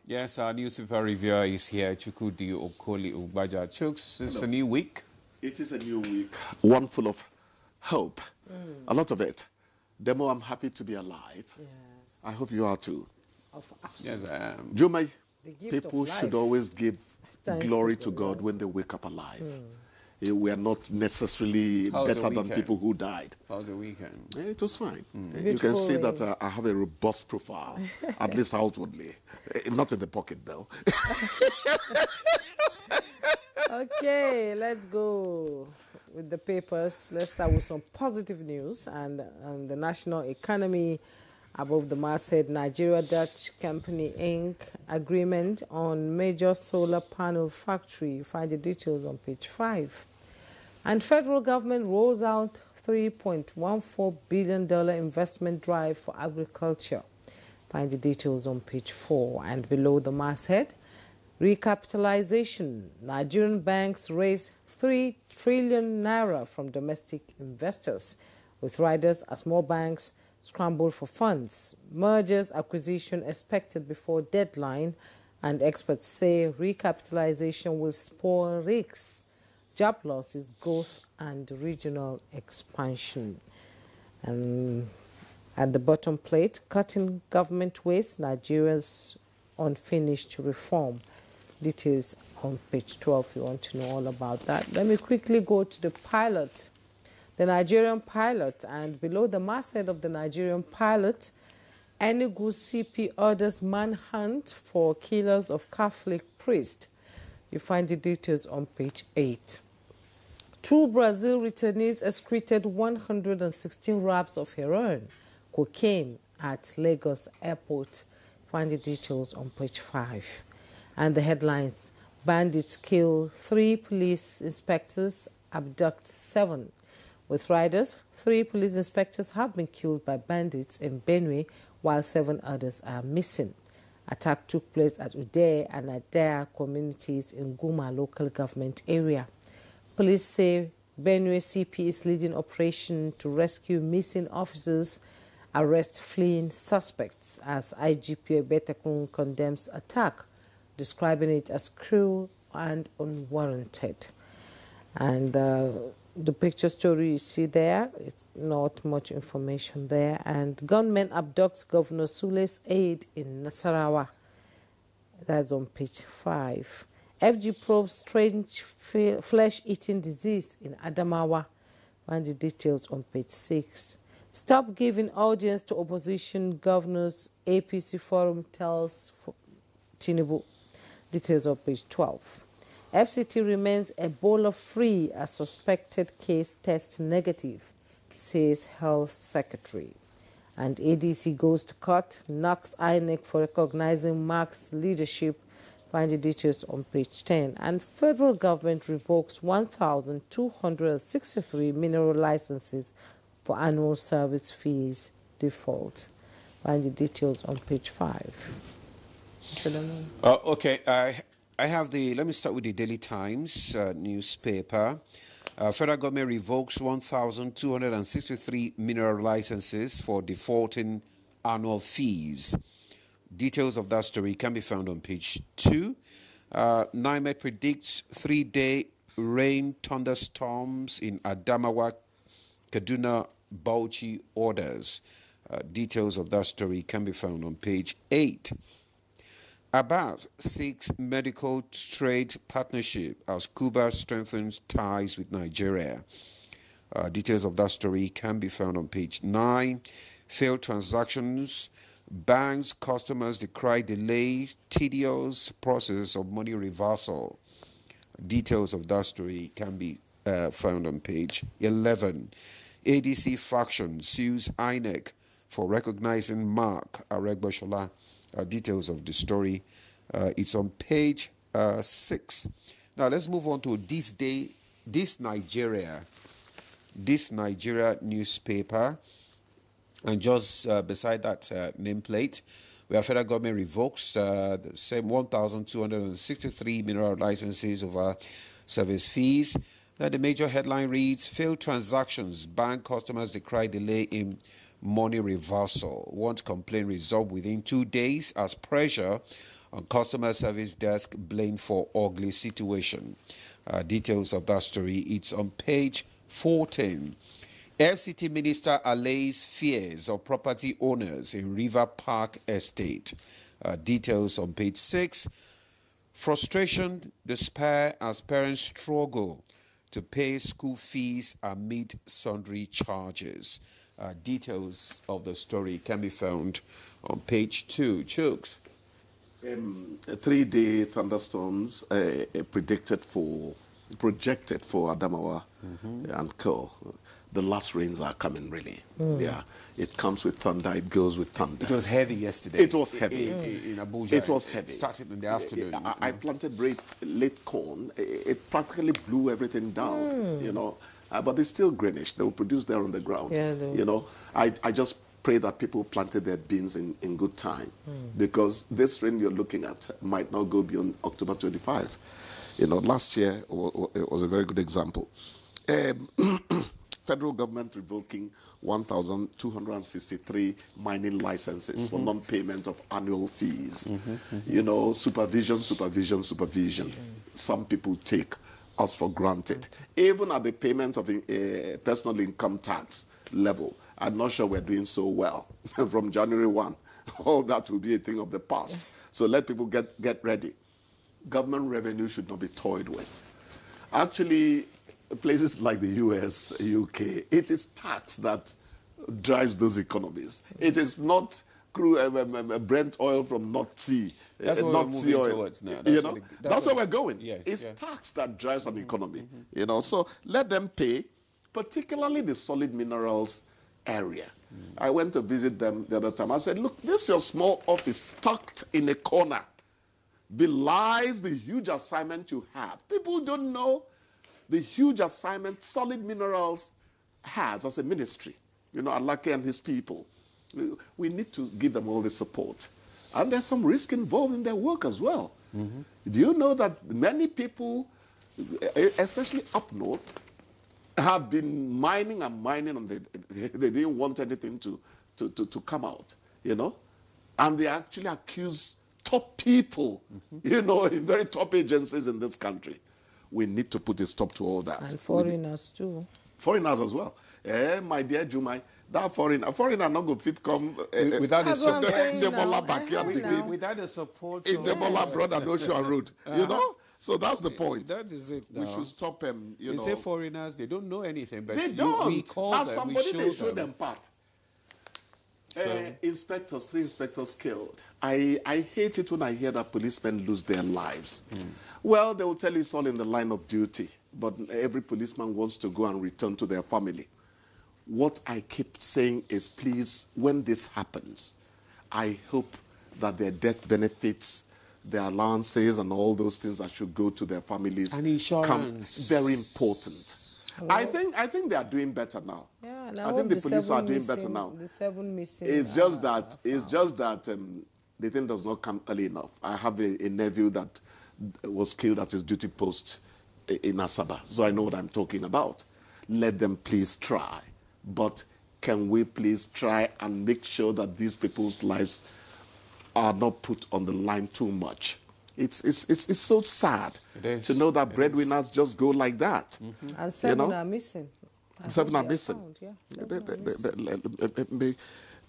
Yes, our newspaper reviewer is here, Chukudi Okoli Ugbaja. Chuks, it's a new week. It is a new week, one full of hope, a lot of it. Demo, I'm happy to be alive. Yes. I hope you are too. Yes, I am. Juma, people should always give glory to God when they wake up alive. We are not necessarily better than people who died. How's the weekend? It was fine. You can see that I have a robust profile, at least outwardly. Not in the pocket, though. Okay, let's go with the papers. Let's start with some positive news. And the national economy above the masthead, Nigeria Dutch Company Inc. agreement on major solar panel factory. You find the details on page 5. And federal government rolls out $3.14 billion investment drive for agriculture. Find the details on page 4. And below the masthead, recapitalization. Nigerian banks raise 3 trillion naira from domestic investors, with riders as more banks scramble for funds. Mergers acquisition expected before deadline, and experts say recapitalization will spur risks, job losses, growth, and regional expansion. And at the bottom plate, cutting government waste, Nigeria's unfinished reform. Details on page 12 if you want to know all about that. Let me quickly go to the pilot, the Nigerian pilot, and below the masthead of the Nigerian pilot, Enugu CP orders manhunt for killers of Catholic priest. You find the details on page 8. 2 Brazil returnees excreted 116 wraps of heroin, cocaine at Lagos airport. Find the details on page 5. And the headlines: bandits kill 3 police inspectors, abduct 7. With riders, 3 police inspectors have been killed by bandits in Benue, while 7 others are missing. Attack took place at Ude and Adair communities in Guma local government area. Police say Benue CP is leading operation to rescue missing officers, arrest fleeing suspects, as IGP Betakun condemns attack, describing it as cruel and unwarranted. And the picture story you see there, it's not much information there. And gunmen abducts Governor Sule's aide in Nasarawa. That's on page 5. FG probes strange flesh-eating disease in Adamawa. Find the details on page 6. Stop giving audience to opposition governors, APC forum tells Tinubu. Details on page 12. FCT remains Ebola-free as suspected case test negative, says Health Secretary. And ADC goes to court, knocks INEC for recognizing Mark's leadership. Find the details on page 10. And federal government revokes 1,263 mineral licenses for annual service fees default. Find the details on page 5. Okay, I have let me start with the Daily Times newspaper. Federal government revokes 1,263 mineral licenses for defaulting annual fees. Details of that story can be found on page 2. NIMET predicts 3-day rain thunderstorms in Adamawa, Kaduna, Bauchi orders. Details of that story can be found on page 8. Abbas seeks medical trade partnership as Cuba strengthens ties with Nigeria. Details of that story can be found on page 9. Failed transactions. Banks, customers decry delay, tedious process of money reversal. Details of that story can be found on page 11. ADC faction sues INEC for recognizing Mark Aregboshola. Details of the story. It's on page 6. Now let's move on to this Nigeria newspaper. And just beside that nameplate, where federal government revokes the same 1,263 mineral licenses over service fees. The major headline reads, failed transactions, bank customers decry delay in money reversal. Want complaint resolved within 2 days as pressure on customer service desk blamed for ugly situation. Details of that story, it's on page 14. FCT minister allays fears of property owners in River Park Estate. Details on page 6. Frustration, despair as parents struggle to pay school fees amid sundry charges. Details of the story can be found on page 2. Chooks. 3-day thunderstorms projected for Adamawa and Co. The last rains are coming, really. Yeah, it comes with thunder, it goes with thunder. It was heavy yesterday. It was heavy. In Abuja. It was heavy. It started in the afternoon. I planted late corn. It practically blew everything down, you know. But it's still greenish. They will produce there on the ground. Yeah, you know, I just pray that people planted their beans in good time, because this rain you're looking at might not go beyond October 25. You know, last year it was a very good example. Federal government revoking 1,263 mining licenses for non-payment of annual fees. You know, supervision. Some people take us for granted. Even at the payment of personal income tax level, I'm not sure we're doing so well. From January 1, all that will be a thing of the past. So let people get ready. Government revenue should not be toyed with. Actually, places like the US, UK, it is tax that drives those economies. It is not Brent oil from North Sea. That's what North we're Sea moving oil. towards now. That's where we're going. Yeah, it's tax that drives an economy. You know, so let them pay, particularly the solid minerals area. I went to visit them the other time. I said, look, this is your small office tucked in a corner. Belies the huge assignment you have. People don't know the huge assignment Solid Minerals has as a ministry. You know, Alake and his people. We need to give them all the support. And there's some risk involved in their work as well. Do you know that many people, especially up north, have been mining and mining, and they didn't want anything to come out, you know? And they actually accuse top people, you know, in very top agencies in this country. We need to put a stop to all that. And foreigners too. Foreigners as well. My dear Jumai, that foreigner not going to fit come without the support. Without the support. In the Bola brother, no show road. You know? So that's the point. That is it. We should stop them. They say foreigners, they don't know anything, but they don't. We call as them, somebody, we they show them path. So, inspectors, 3 inspectors killed. I hate it when I hear that policemen lose their lives. Well, they will tell you it's all in the line of duty, but every policeman wants to go and return to their family. What I keep saying is, please, when this happens, I hope that their death benefits, their allowances, and all those things that should go to their families and insurance come very important. Well, I think they are doing better now. Yeah, I think the police are doing better now. The 7 missing. It's just that the thing does not come early enough. I have a nephew that was killed at his duty post in Asaba, so I know what I'm talking about. Let them please try, but can we please try and make sure that these people's lives are not put on the line too much? It's so sad to know that breadwinners just go like that. And 7 are missing. 7 are missing.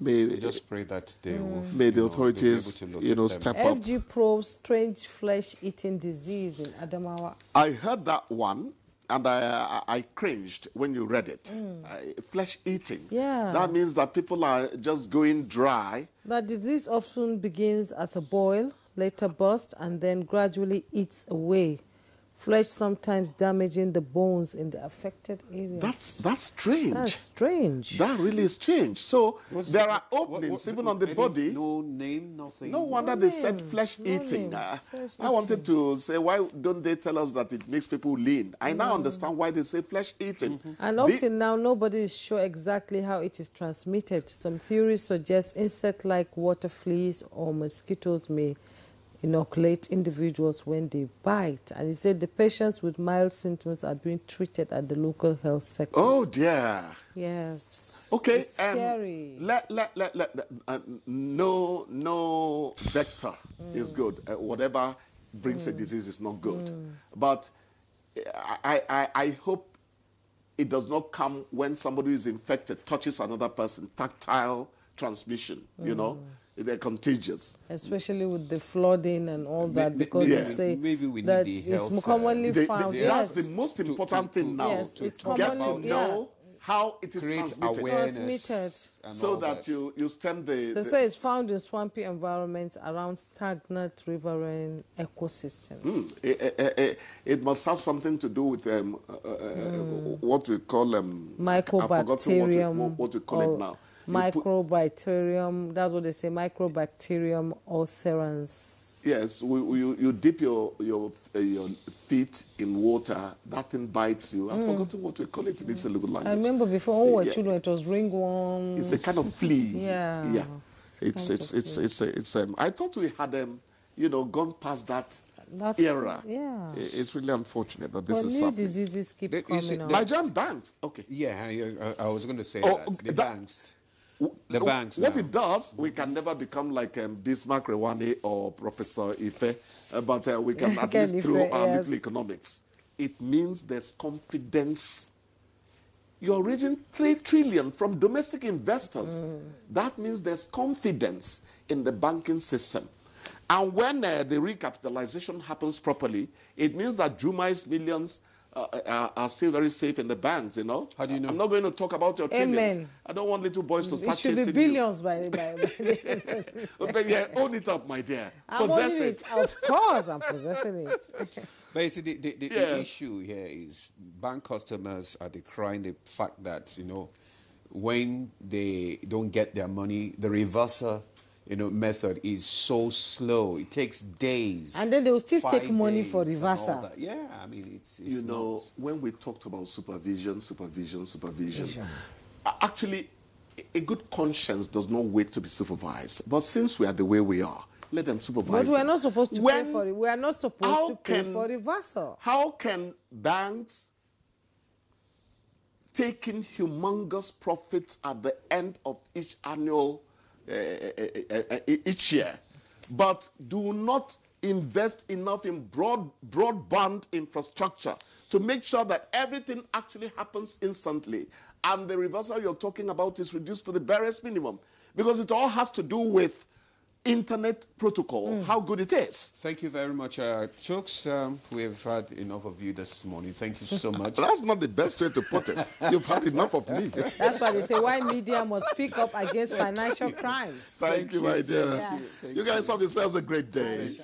May just pray that they will. May the authorities, step up. FG probes strange flesh-eating disease in Adamawa. I heard that one, and I cringed when you read it. Flesh-eating. Yeah. That means that people are just going dry. The disease often begins as a boil, later bursts, and then gradually eats away. Flesh sometimes damaging the bones in the affected area. That's strange. That's strange. That really is strange. So there are openings even on the body. No name, nothing. No wonder they said flesh eating. I wanted to say, why don't they tell us that it makes people lean? I now understand why they say flesh eating. And up till now, nobody is sure exactly how it is transmitted. Some theories suggest insect-like water fleas or mosquitoes may inoculate individuals when they bite. And he said the patients with mild symptoms are being treated at the local health sectors. Oh, dear. Yes. Okay. It's scary. No vector is good. Whatever brings a disease is not good. But I hope it does not come when somebody who is infected touches another person. Tactile transmission, you know. They're contagious. Especially with the flooding and all that, because maybe, they say maybe we that need the health, it's commonly found. That's Yes. the most important thing now. Yes, it's to get commonly, to know how it is create transmitted. awareness and So all that you stem the... They say it's found in swampy environments around stagnant riverine ecosystems. It must have something to do with what we call... Mycobacterium. What we call it now. Microbacterium, that's what they say, Microbacterium ulcerans. Yes, you dip your feet in water, that thing bites you. I've forgotten what we call it in its local language. I remember before when we were children, it was ringworm. It's a kind of flea. Yeah. Yeah. It's I thought we had gone past that era. Yeah. It's really unfortunate that this But is new something. diseases keep coming up. Nigerian banks. Okay. Yeah, I was going to say the banks. The banks. What now. it does, we can never become like Bismarck Rewane or Professor Ife, but we can at least through our little economics. It means there's confidence. You're raising 3 trillion from domestic investors. That means there's confidence in the banking system. And when the recapitalization happens properly, it means that Jumai's millions are still very safe in the banks, you know. How do you know? I'm not going to talk about your trillions. Amen. I don't want little boys to start chasing It should be billions by But yeah, own it up, my dear. I'm Possess owning it. Of course, I'm possessing it. But you see, the issue here is bank customers are decrying the fact that, when they don't get their money, the reverser, method is so slow. It takes days. And then they will still 5 take money days for and all reversal. that. Yeah, I mean, it's when we talked about supervision, actually, a good conscience does not wait to be supervised. But since we are the way we are, let them supervise. But we are not supposed to pay When- for it. We are not supposed to pay for reversal. How can banks take in humongous profits at the end of each annual, each year, but do not invest enough in broadband infrastructure to make sure that everything actually happens instantly, and the reversal you're talking about is reduced to the barest minimum, because it all has to do with internet protocol, how good it is. Thank you very much, Chooks. We've had enough of you this morning. Thank you so much. That's not the best way to put it. You've had enough of me. That's why they say why media must speak up against financial crimes. Thank you, my dear. Yes. You guys have yourselves a great day.